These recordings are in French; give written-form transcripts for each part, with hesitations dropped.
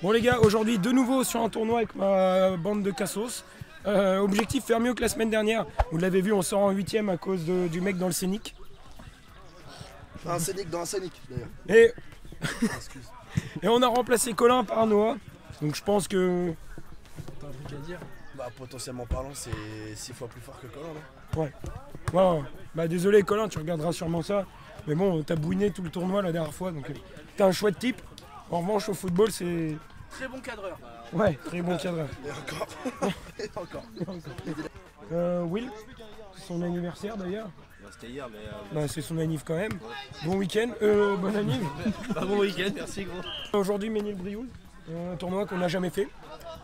Bon les gars, aujourd'hui de nouveau sur un tournoi avec ma bande de cassos. Objectif faire mieux que la semaine dernière. Vous l'avez vu, on sort en 8ème à cause du mec dans le scénic. Un scénic dans un scénic d'ailleurs. Et on a remplacé Colin par Noah. Donc je pense que... T'as un truc à dire? Bah potentiellement parlant c'est 6 fois plus fort que Colin, non? Ouais. Ouais. Bah désolé Colin, tu regarderas sûrement ça. Mais bon, t'as bouiné tout le tournoi la dernière fois. Donc t'es un chouette type. En revanche au football c'est... Très bon cadreur. Ouais, très bon cadreur. Et encore. Et encore. Will, c'est son anniversaire d'ailleurs. C'était hier, mais. Bah, c'est son anniv quand même. Bon week-end, bon anniv. Bon week-end, merci gros. Aujourd'hui, Ménil-Briouze, un tournoi qu'on n'a jamais fait.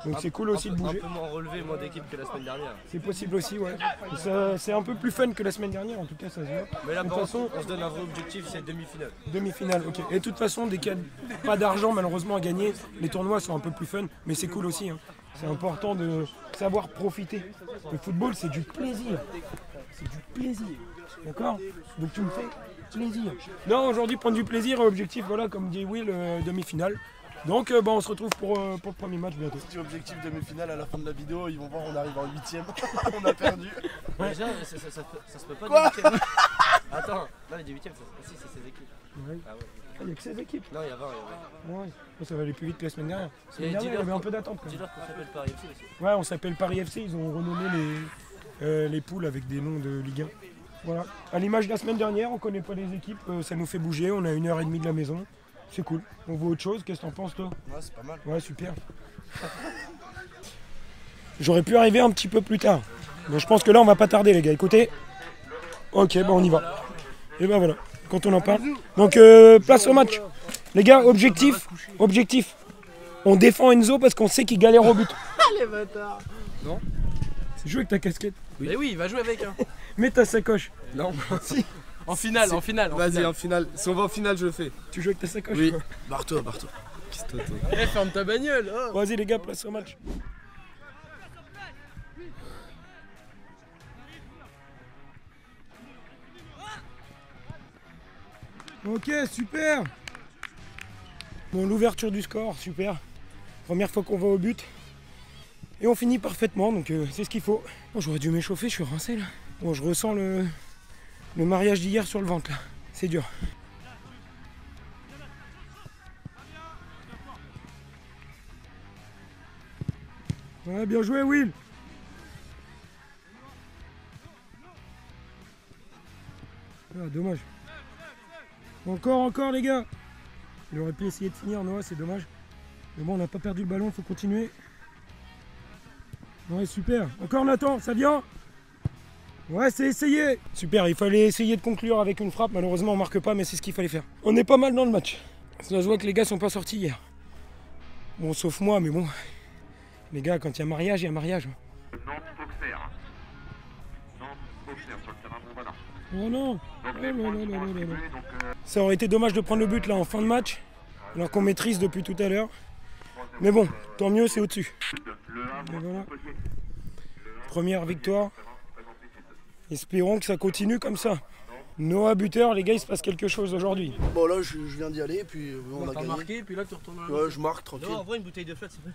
Donc c'est cool aussi de bouger. Un peu moins relevé moi d'équipe que la semaine dernière. C'est possible aussi, ouais. C'est un peu plus fun que la semaine dernière, en tout cas ça se voit. Mais là, De toute façon, on se donne un vrai objectif, c'est demi-finale. demi-finale, ok. Et de toute façon, dès qu'il n'y a pas d'argent malheureusement à gagner, les tournois sont un peu plus fun, mais c'est cool aussi. Hein. C'est important de savoir profiter. Le football, c'est du plaisir. C'est du plaisir. D'accord? Donc tu me fais plaisir. Non, aujourd'hui, prendre du plaisir, objectif, voilà, comme dit Will, demi-finale. Donc bah, on se retrouve pour le premier match bientôt. Petit objectif demi-finale à la fin de la vidéo, ils vont voir on arrive en 8ème. On a perdu. Ouais. Déjà, ça se peut pas des 8ème. Attends, là les 8ème, si c'est 16 équipes. Ouais. Ah ouais. Il n'y a que 16 équipes. Non, il y a 20. Ouais. Ça va aller plus vite que la semaine dernière. La semaine Et dernière, il y avait dis-leur un peu d'attente. Dis-leur qu'on s'appelle Paris FC aussi. Ouais, on s'appelle Paris FC, ils ont renommé les poules avec des noms de Ligue 1. Voilà. À l'image de la semaine dernière, on connaît pas les équipes, ça nous fait bouger, on a 1h30 de la maison. C'est cool. On voit autre chose, qu'est-ce que t'en penses toi? Ouais, c'est pas mal. Ouais, super. J'aurais pu arriver un petit peu plus tard. Mais je pense que là, on va pas tarder les gars, écoutez. Ok, bah on y va. Et bah voilà, quand on en parle. Donc place au match. Les gars, objectif. On défend Enzo parce qu'on sait qu'il galère au but. Les bâtards. Non. Joue avec ta casquette. Mais oui, il va jouer avec. Hein. Mets ta sacoche. Non. Si. En finale. Vas-y, en finale. Si on va en finale, je le fais. Tu joues avec ta sacoche? Oui. Quoi. Barre-toi. Eh, ferme ta bagnole. Oh. Vas-y les gars, place au match. Ok, super. Bon, l'ouverture du score, super. Première fois qu'on va au but. Et on finit parfaitement, donc c'est ce qu'il faut. Bon, j'aurais dû m'échauffer, je suis rincé là. Bon, je ressens le mariage d'hier sur le ventre là. C'est dur. Ouais, bien joué Will. Ah, dommage. Encore les gars. Il aurait pu essayer de finir, Noah, c'est dommage. Mais bon, on n'a pas perdu le ballon, il faut continuer. Ouais, super. Encore Nathan, ça vient? Ouais, c'est essayé. Super, il fallait essayer de conclure avec une frappe. Malheureusement, on marque pas, mais c'est ce qu'il fallait faire. On est pas mal dans le match. Ça se voit que les gars sont pas sortis hier. Bon, sauf moi, mais bon. Les gars, quand il y a mariage, il y a mariage. Nantes-Auxerre. Nantes-Auxerre sur le terrain Montbala. Oh non. Donc Oh les là points là qui là vont là là. attribuer, donc Ça aurait été dommage de prendre le but là en fin de match, alors qu'on maîtrise depuis tout à l'heure. Mais bon, tant mieux, c'est au-dessus. le 1 Et voilà. Montpellier. Première victoire. Espérons que ça continue comme ça. Noah buteur, les gars, il se passe quelque chose aujourd'hui. Bon là je viens d'y aller puis on a T'as gagné. marqué, puis là tu retournes à la Ouais, je marque tranquille. Non, en vrai, une bouteille de flotte, c'est vrai.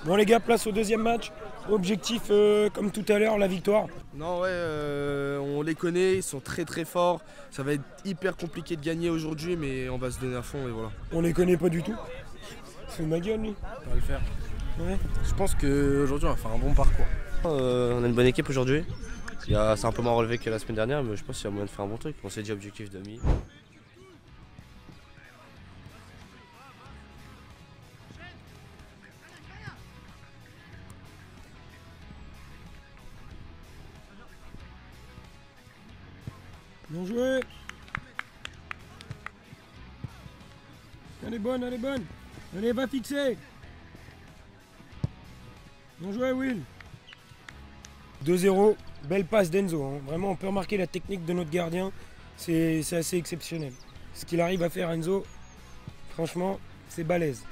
Bon les gars, place au deuxième match. Objectif, comme tout à l'heure, la victoire. Non ouais, on les connaît, ils sont très forts. Ça va être hyper compliqué de gagner aujourd'hui, mais on va se donner à fond et voilà. On les connaît pas du tout. C'est ma gueule lui. On va le faire. Ouais. Je pense qu'aujourd'hui on va faire un bon parcours. On a une bonne équipe aujourd'hui. C'est un peu moins relevé que la semaine dernière, mais je pense qu'il y a moyen de faire un bon truc. On s'est dit objectif demi. Bien joué. Elle est bonne, elle est bonne. Allez, va fixer. Bien joué Will. 2-0, belle passe d'Enzo. Hein. Vraiment, on peut remarquer la technique de notre gardien. C'est assez exceptionnel. Ce qu'il arrive à faire Enzo, franchement, c'est balèze.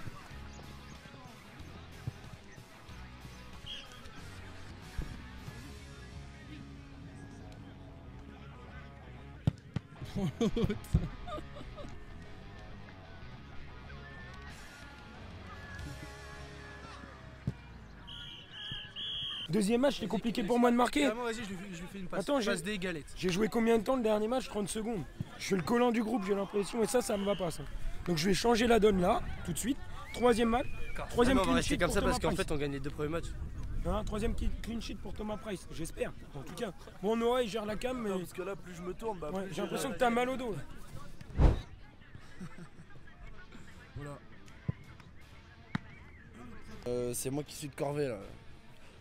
Deuxième match, c'était compliqué pour moi de marquer. Vas-y, je lui fais une passe. Attends, passe des galettes. J'ai joué combien de temps le dernier match? 30 secondes. Je suis le collant du groupe, j'ai l'impression, et ça me va pas ça. Donc je vais changer la donne là, tout de suite. Troisième match. Troisième on va clean rester sheet comme pour ça Thomas parce qu'en Price. fait on gagne les 2 premiers matchs. Hein, troisième clean sheet pour Thomas Price, j'espère, en tout cas. Bon, Noah il gère la cam, mais Non, parce que là, plus je me tourne, bah, ouais, plus j'ai l'impression que t'as mal au dos. Là. C'est moi qui suis de corvée là.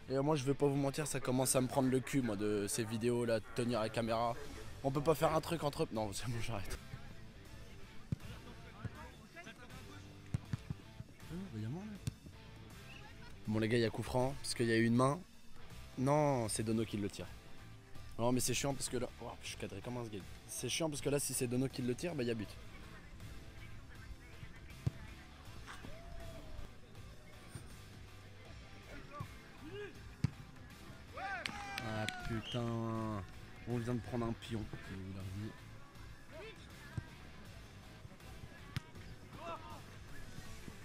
Et moi je vais pas vous mentir, ça commence à me prendre le cul moi de ces vidéos là, de tenir la caméra. On peut pas faire un truc entre eux. Non, c'est bon, j'arrête. Bon les gars, il y a coup franc parce qu'il y a eu une main. Non, c'est Dono qui le tire. Non mais c'est chiant parce que là, oh, je suis cadré comme un sgeg. C'est chiant parce que là si c'est Dono qui le tire, bah il y a but. Ah putain, on vient de prendre un pion. Je vous l'ai dit.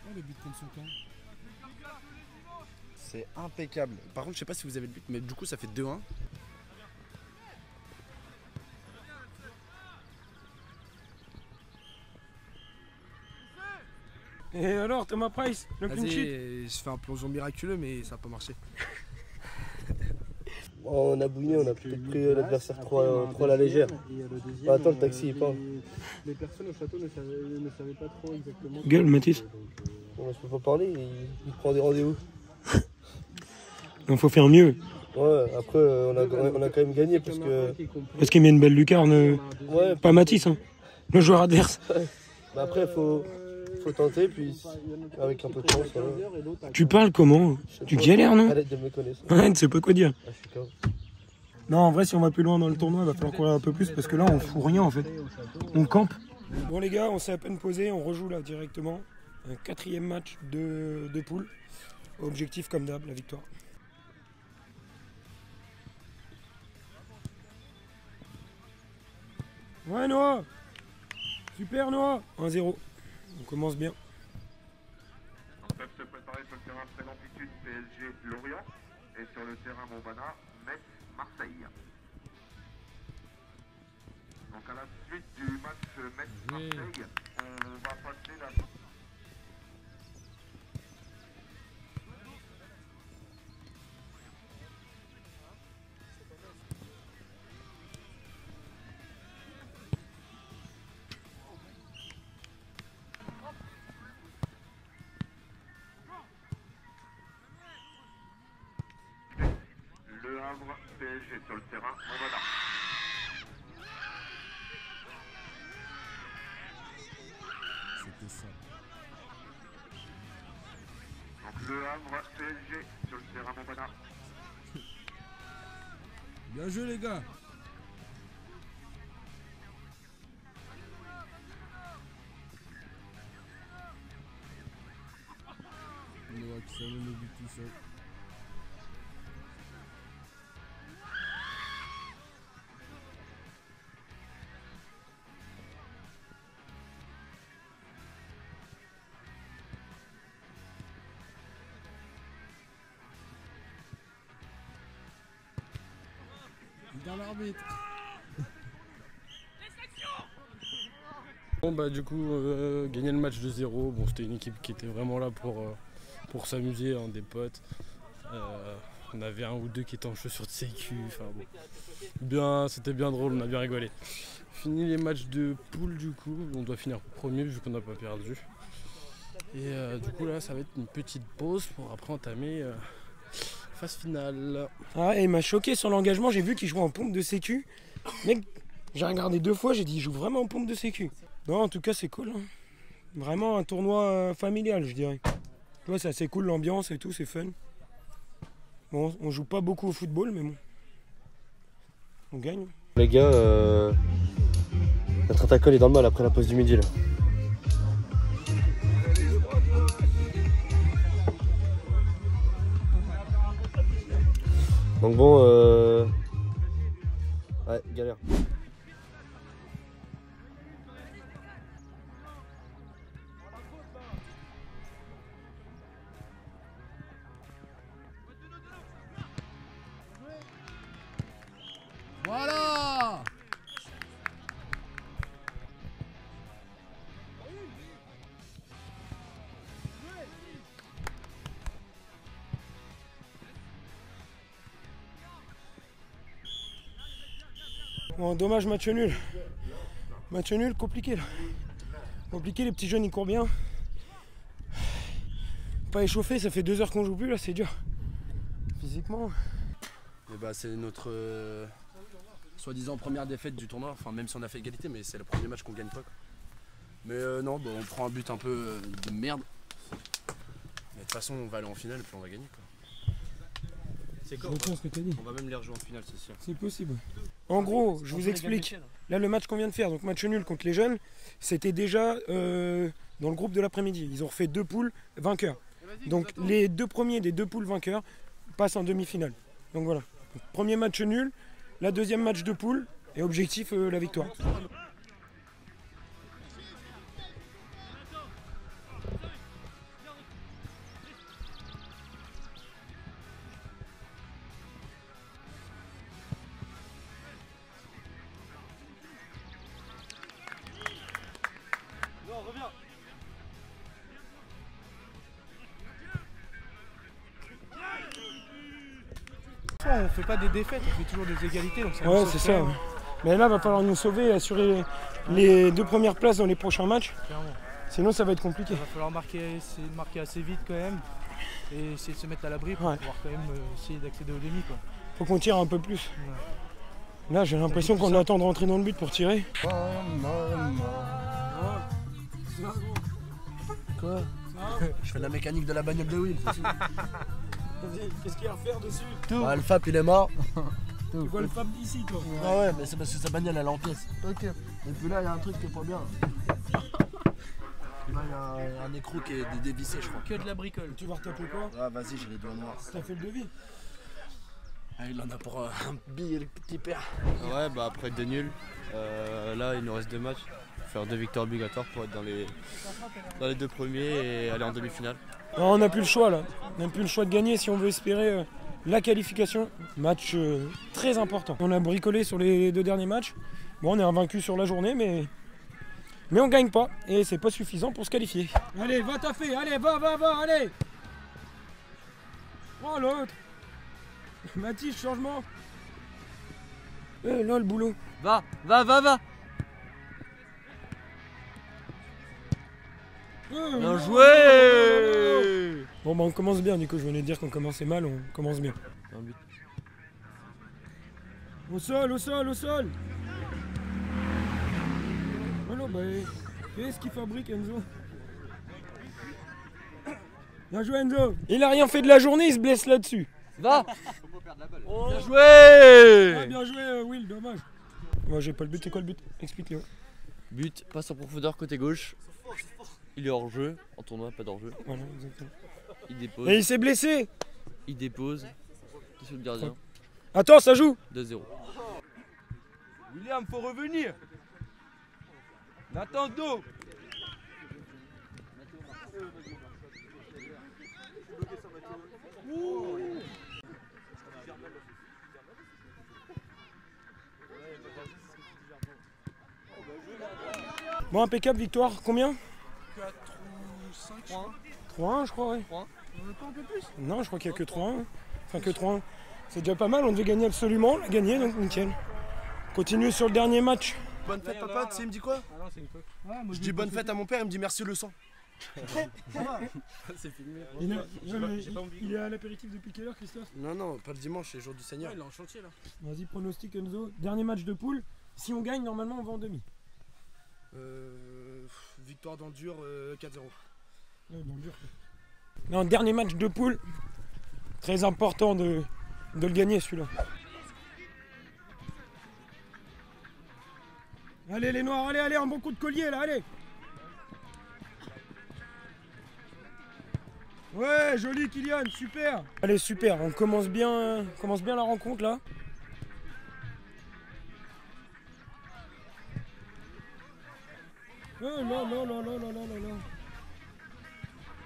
Oh, le but contre son camp. C'est impeccable. Par contre, je sais pas si vous avez le but, mais du coup, ça fait 2-1. Et alors, Thomas Price, le clean sheet? Vas-y, je fais un plongeon miraculeux, mais ça n'a pas marché. On a bouiné, on a peut-être pris l'adversaire trop à la légère. Attends, le taxi il part. Les personnes au château ne savaient pas trop exactement. Gueule, Mathis. Je peux pas parler, il prend des rendez-vous. Il faut faire mieux. Ouais, après on a quand même gagné Parce qu'il met une belle lucarne, Ouais, pas Mathis, hein. Le joueur adverse. bah après faut tenter, puis avec un peu de chance. Voilà. Tu parles comment? Tu galères, non? Arrête de me connaître. Ouais, tu sais pas quoi dire. Ah, je suis calme. Non, en vrai, si on va plus loin dans le tournoi, il va falloir courir un peu plus parce que là, on fout rien en fait. On campe. Bon, les gars, on s'est à peine posé, on rejoue là directement. Un 4e match de poule. Objectif comme d'hab, la victoire. Ouais, Noah! Super, Noah! 1-0. On commence bien. Donc peuvent se préparer sur le terrain Pleine Amplitude PSG Lorient et sur le terrain Montbana Metz Marseille. Donc à la suite du match Metz Marseille, on va passer la... Le Havre PSG sur le terrain Montbana. C'était ça. Donc le Havre PSG sur le terrain Montbana. Bien joué les gars. Noah qui s'amène le but tout seul. Dans l'arbitre. Bon bah du coup gagner le match de 0, bon c'était une équipe qui était vraiment là pour s'amuser, hein, des potes. On avait un ou deux qui étaient en chaussures de sécu, enfin bon. Bien, c'était bien drôle, on a bien rigolé. Fini les matchs de poule du coup, on doit finir premier vu qu'on n'a pas perdu. Et du coup là ça va être une petite pause pour après entamer phase finale. Ah, et il m'a choqué sur l'engagement, j'ai vu qu'il jouait en pompe de sécu. Mec, j'ai regardé 2 fois, j'ai dit il joue vraiment en pompe de sécu. Non, en tout cas c'est cool. Hein. Vraiment un tournoi familial, je dirais. Tu vois, c'est assez cool l'ambiance et tout, c'est fun. Bon, on joue pas beaucoup au football, mais bon. On gagne. Les gars, notre attaquant est dans le mal après la pause du midi là. Donc bon, ouais, galère. Bon, dommage, match nul. Match nul, compliqué là. Compliqué, les petits jeunes ils courent bien. Pas échauffé, ça fait 2 heures qu'on joue plus là, c'est dur. Physiquement. Et bah, c'est notre soi-disant première défaite du tournoi. Enfin, même si on a fait égalité, mais c'est le premier match qu'on gagne pas, quoi. Mais non, bah, on prend un but un peu de merde. Mais de toute façon, on va aller en finale et puis on va gagner, quoi. C'est Je retiens ce que t'as dit. On va même les rejouer en finale, c'est sûr. C'est possible. En gros, je vous explique. Là, le match qu'on vient de faire, donc match nul contre les jeunes, c'était déjà dans le groupe de l'après-midi. Ils ont refait 2 poules vainqueurs. Donc les 2 premiers des 2 poules vainqueurs passent en demi-finale. Donc voilà. Donc, premier match nul, la deuxième match de poule et objectif la victoire. On fait pas des défaites, on fait toujours des égalités. Donc ça Ouais, nous c'est sauve ça. quand même, Mais là, va falloir nous sauver et assurer les 2 premières places dans les prochains matchs. clairement. Sinon, ça va être compliqué. Il va falloir essayer de marquer assez vite quand même. Et essayer de se mettre à l'abri pour Ouais. pouvoir quand même essayer d'accéder au demi, quoi. Faut qu'on tire un peu plus. Ouais. Là, j'ai l'impression qu'on attend de rentrer dans le but pour tirer. Quoi? Je fais la mécanique de la bagnole de Will. Vas-y, qu'est-ce qu'il y a à faire dessus? Bah, le FAP il est mort. Tu vois le FAP d'ici, toi? Ah ouais, mais c'est parce que sa bagnole elle est en pièces. Ok. Et puis là, il y a un truc qui est pas bien. Là, il y a un écrou qui est dévissé, je crois. Que de la bricole. Tu vas retaper quoi? Ah, vas-y, j'ai les doigts noirs. T'as fait le devis? Ah, il en a pour un billet, le petit père. Ouais, bah après 2 nuls, là il nous reste 2 matchs. Faire 2 victoires obligatoires pour être dans les 2 premiers et aller en demi-finale. Non, on n'a plus le choix là. On n'a plus le choix de gagner si on veut espérer la qualification. Match très important. On a bricolé sur les 2 derniers matchs. Bon, on est invaincu sur la journée, mais on gagne pas. Et c'est pas suffisant pour se qualifier. Allez, va taffer, allez, va, allez. Oh l'autre. Mathis, changement. Là, le boulot. Va. Bien joué. Bon, bah on commence bien, du coup, je venais de dire qu'on commençait mal, on commence bien. Un but. Au sol. Voilà, bah, qu'est-ce qu'il fabrique, Enzo? Bien joué, Enzo. Il a rien fait de la journée, il se blesse là-dessus. Va. Bien joué. Ah, bien joué, Will, dommage. Moi, j'ai pas le but, c'est quoi le but? Explique-le. But, passe en profondeur côté gauche. Il est hors jeu, en tournoi, pas d'hors jeu. Voilà, exactement. Il dépose. Et il s'est blessé. Il dépose. Sur le gardien. Attends, ça joue. 2-0. William, faut revenir. Nathan, dos. Bon, impeccable, victoire. Combien? 4 ou 5 3-1, je crois, ouais. 3. On n'a pas un peu plus? Non, je crois qu'il n'y a que 3-1. Enfin, que 3-1. C'est déjà pas mal, on devait gagner absolument. On l'a gagné, donc nickel. Continue sur le dernier match. Bonne fête, papa, tu sais, il me dit quoi? Ah non, c'est une coque. Ah, moi, Je dis bonne fête à mon père, il me dit merci le sang. C'est filmé. Il est à l'apéritif depuis quelle heure, Christophe? Non, pas le dimanche, c'est le jour du Seigneur. Il est en chantier là. Vas-y, pronostic Enzo. Dernier match de poule. Si on gagne, normalement, on va en demi. Victoire dans le dur, 4-0. Ouais, dans le dur, quoi. Non, dernier match de poule. Très important de le gagner, celui-là. Allez, les noirs, allez, un bon coup de collier, là, allez. Ouais, joli Kylian, super. Allez, super, on commence bien la rencontre, là. Oh là là là là là là là.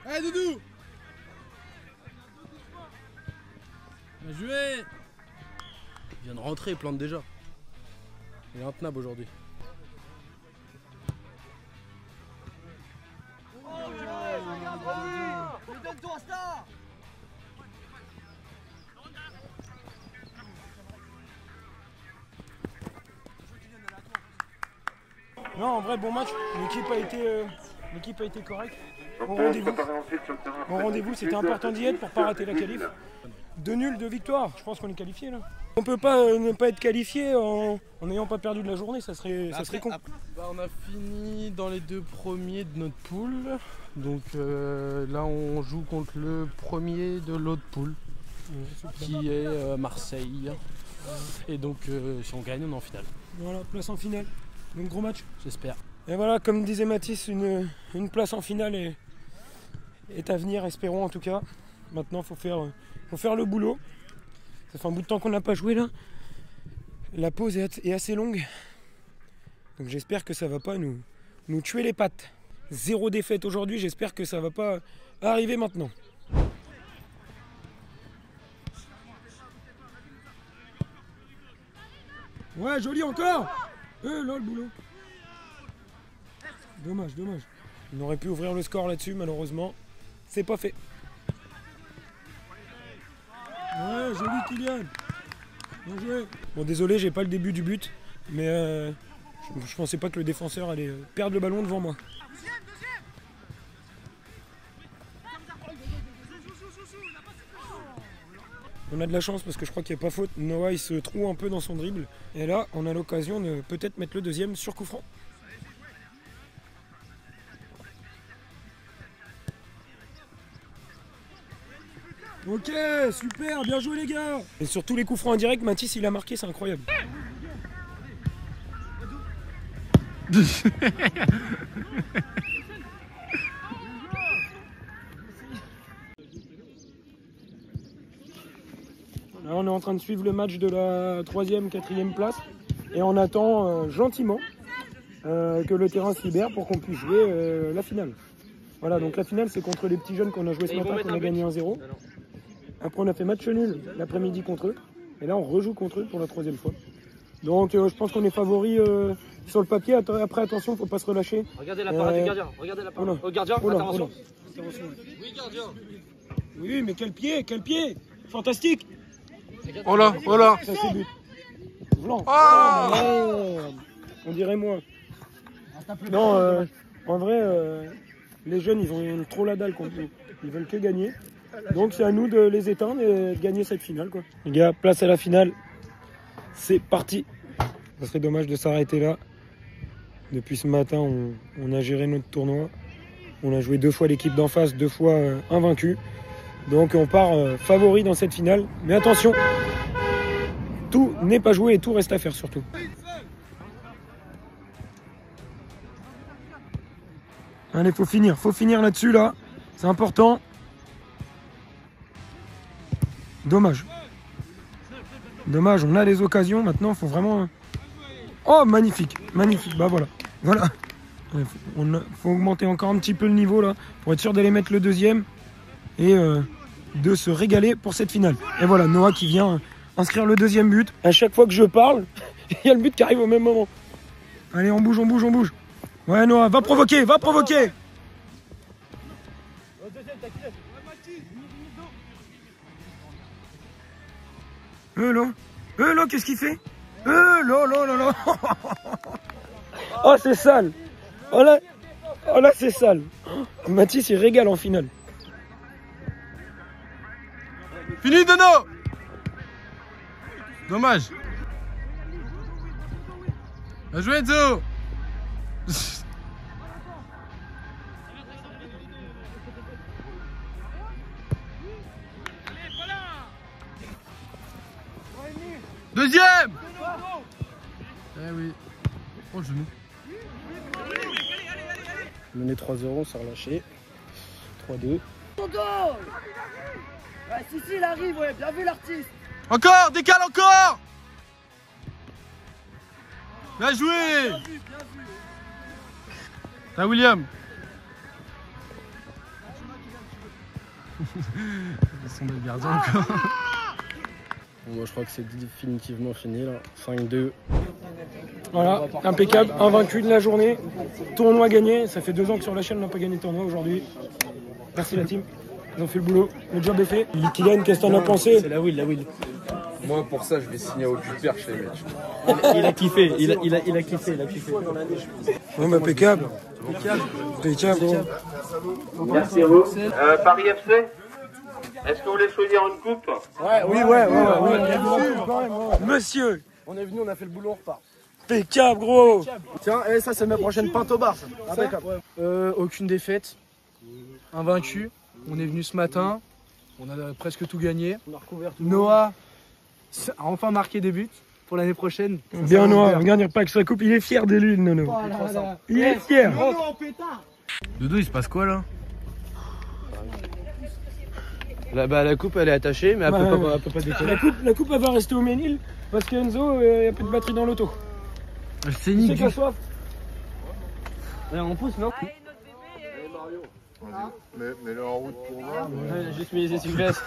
Allez, Doudou. Bien joué. Il vient de rentrer, il plante déjà. Il est intenable aujourd'hui. Non, en vrai, bon match. L'équipe a été correcte. Au rendez-vous, c'était important d'y être pour pas rater la qualif. 2 nuls, 2 victoires. Je pense qu'on est qualifié là. On peut pas ne pas être qualifié en n'ayant pas perdu de la journée, ça serait con. On a fini dans les 2 premiers de notre poule. Donc là, on joue contre le premier de l'autre poule, qui est Marseille. Et donc, si on gagne, on est en finale. Voilà, place en finale. Donc gros match. J'espère. Et voilà, comme disait Mathis, une place en finale est à venir, espérons en tout cas. Maintenant, faut faire le boulot. Ça fait un bout de temps qu'on n'a pas joué là. La pause est assez longue. Donc j'espère que ça va pas nous tuer les pattes. 0 défaite aujourd'hui, j'espère que ça va pas arriver maintenant. Ouais, joli encore. Là le boulot. Dommage. On aurait pu ouvrir le score là-dessus, malheureusement. C'est pas fait. Ouais, joli Kylian. Bien joué. Bon, désolé, j'ai pas le début du but, mais je pensais pas que le défenseur allait perdre le ballon devant moi. On a de la chance parce que je crois qu'il n'y a pas faute. Noah il se trouve un peu dans son dribble. Et là, on a l'occasion de peut-être mettre le deuxième sur coup franc. Ok, super, bien joué les gars. Et sur tous les coups francs en direct, Mathis il a marqué, c'est incroyable. Là, on est en train de suivre le match de la 3e, 4e place et on attend gentiment que le terrain se libère pour qu'on puisse jouer la finale. Voilà, donc la finale c'est contre les petits jeunes qu'on a joué ce matin, qu'on a gagné 1-0. Après on a fait match nul l'après-midi contre eux et là on rejoue contre eux pour la 3e fois. Donc je pense qu'on est favori sur le papier. Après attention, faut pas se relâcher. Regardez la parade du gardien, regardez la parade. Oh, gardien, intervention. Oui gardien. Oui mais quel pied, fantastique. Oh là. Ça c'est but. Blanc. Oh merde. On dirait moi. Non, en vrai, les jeunes ils ont trop la dalle contre nous. Ils veulent que gagner. Donc c'est à nous de les éteindre et de gagner cette finale quoi. Les gars, place à la finale. C'est parti. Ça serait dommage de s'arrêter là. Depuis ce matin, on a géré notre tournoi. On a joué 2 fois l'équipe d'en face, 2 fois invaincu. Donc on part favori dans cette finale. Mais attention, tout n'est pas joué et tout reste à faire surtout. Allez, faut finir là-dessus là. C'est important. Dommage, on a les occasions. Maintenant, il faut vraiment... Oh, magnifique. Bah voilà. Il faut augmenter encore un petit peu le niveau là pour être sûr d'aller mettre le deuxième et de se régaler pour cette finale. Et voilà, Noah qui vient inscrire le 2e but. À chaque fois que je parle, il y a le but qui arrive au même moment. Allez, on bouge. Ouais, Noah, va provoquer. Là, qu'est-ce qu'il fait? Là. Oh, c'est sale. Oh là, c'est sale. Mathis, il régale en finale. Fini, Dono. Dommage. Bien joué, Enzo. Deuxième. Eh oui. Oh, le genou. Mené 3-0, on s'est relâché. 3-2. Ouais, si, il arrive, ouais, bien vu l'artiste. Encore, décale encore. Bien joué. Bien vu. T'as William. Ils sont des gardiens encore. Bon, moi je crois que c'est définitivement fini là. 5-2. Voilà, impeccable, invaincu de la journée. Tournoi gagné, ça fait 2 ans que sur la chaîne on n'a pas gagné de tournoi aujourd'hui. Merci la team, ils ont fait le boulot, le job est fait. Kylian, qu'est-ce que t'en as pensé? C'est la will. Moi, pour ça, je vais signer au du perche, les mecs. Il a kiffé, il a kiffé. Ouais, mais impeccable. Impeccable, gros. Merci à vous. Paris FC, est-ce que vous voulez choisir une coupe? Ouais. Monsieur, On est venu, on a fait le boulot, on repart. impeccable, gros. Tiens, et ça c'est ma prochaine pinte au bar. Impeccable. Aucune défaite, invaincu. On est venu ce matin, on a presque tout gagné. On a recouvert tout. Noah a enfin marqué des buts pour l'année prochaine. Bien noir, regarde, il repart avec sa coupe, il est fier de lui, le Nono. Il est fier. Doudou, il se passe quoi là? La coupe elle est attachée, mais elle peut pas décoller. La coupe elle va rester au Ménil parce qu'Enzo, il n'y a plus de batterie dans l'auto. C'est C'est nickel. qu'il a soif. On pousse, non? Mets-le en route pour voir. J'ai juste mis les essuie-glaces.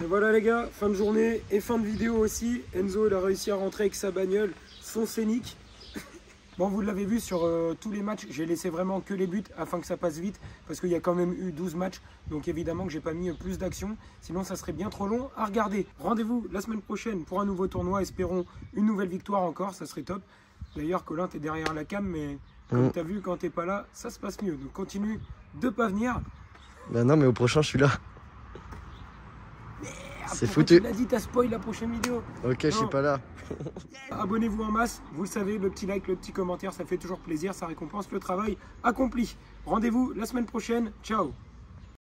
Et voilà les gars, fin de journée et fin de vidéo aussi. Enzo il a réussi à rentrer avec sa bagnole, son Scénic. Bon, vous l'avez vu sur tous les matchs, j'ai laissé vraiment que les buts afin que ça passe vite parce qu'il y a quand même eu 12 matchs. Donc évidemment que j'ai pas mis plus d'actions, sinon ça serait bien trop long à regarder. Rendez-vous la semaine prochaine pour un nouveau tournoi, espérons une nouvelle victoire encore, ça serait top. D'ailleurs Colin t'es derrière la cam, mais comme t'as vu quand t'es pas là, ça se passe mieux. Donc continue de pas venir. Bah non, mais au prochain je suis là. C'est Pourquoi foutu. Tu l'as dit, t'as spoil la prochaine vidéo. Ok, je suis pas là. Abonnez-vous en masse, vous le savez, le petit like, le petit commentaire, ça fait toujours plaisir, ça récompense le travail accompli. Rendez-vous la semaine prochaine, ciao.